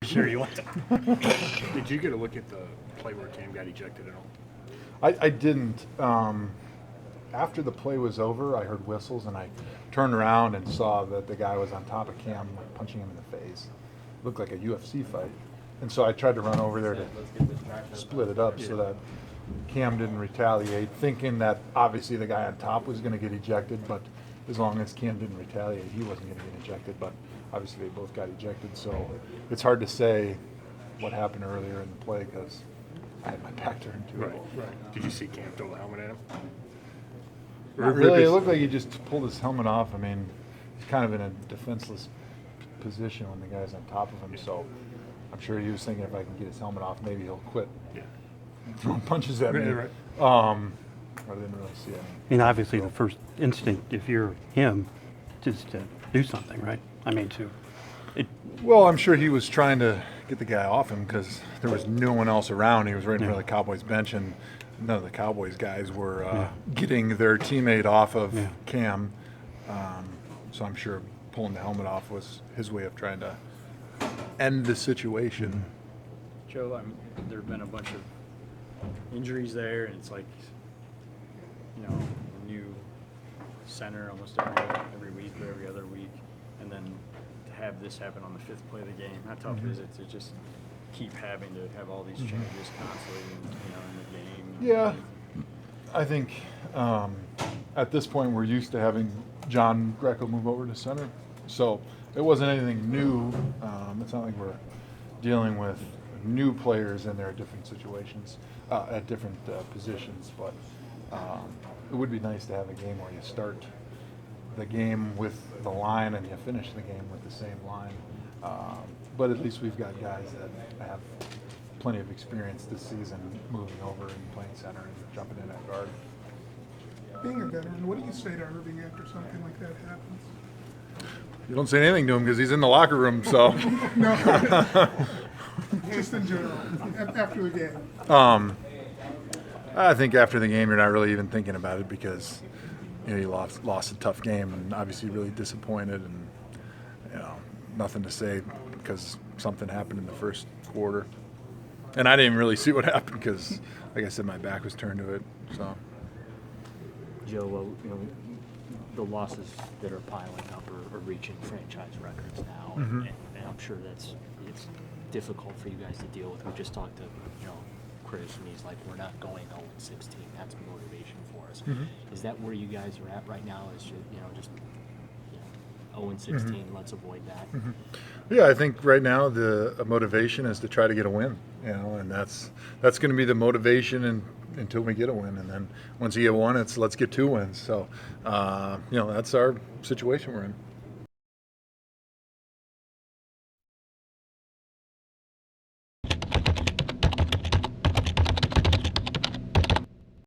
sure you want to. Did you get a look at the play where Cam got ejected at all? I didn't. After the play was over, I heard whistles, and I turned around and saw that the guy was on top of Cam, punching him in the face. It looked like a UFC fight. And so I tried to run over there to split it up so that Cam didn't retaliate, thinking that obviously the guy on top was going to get ejected, but as long as Cam didn't retaliate, he wasn't going to get ejected. But obviously they both got ejected, so it's hard to say what happened earlier in the play because I had my back turned to it. Right. Did you see Cam throw the helmet at him? Not really. It looked like he just pulled his helmet off. I mean, he's kind of in a defenseless position when the guy's on top of him, so I'm sure he was thinking if I can get his helmet off, maybe he'll quit throwing punches at me. Right. I didn't really see it. I mean, obviously, the first instinct, if you're him, is to do something, right? I mean, Well, I'm sure he was trying to get the guy off him because there was no one else around. He was right in front of the Cowboys bench, and none of the Cowboys guys were getting their teammate off of Cam. So I'm sure pulling the helmet off was his way of trying to end the situation. Joe, there have been a bunch of injuries there, and it's like, a new center almost every week or every other week, and then to have this happen on the fifth play of the game, how tough is it to just keep having to have all these changes constantly, in the game? Yeah, I think at this point we're used to having John Greco move over to center, so it wasn't anything new. It's not like we're dealing with new players in their different situations, at different positions, but it would be nice to have a game where you start the game with the line and you finish the game with the same line. But at least we've got guys that have plenty of experience this season moving over and playing center and jumping in at guard. Being a veteran, what do you say to Irving after something like that happens? You don't say anything to him because he's in the locker room, so. No, just in general, after the game. I think after the game, you're not really even thinking about it because you lost a tough game and obviously really disappointed and nothing to say because something happened in the first quarter. And I didn't really see what happened because, like I said, my back was turned to it. So. Joe, the losses that are piling up are reaching franchise records now, and I'm sure it's difficult for you guys to deal with. We just talked to Chris, and he's like, we're not going 0-16. That's motivation for us. Is that where you guys are at right now? Is just 0-16? Let's avoid that. Yeah, I think right now the motivation is to try to get a win. And that's going to be the motivation until we get a win, and then once you get one, it's let's get 2 wins. So that's our situation we're in.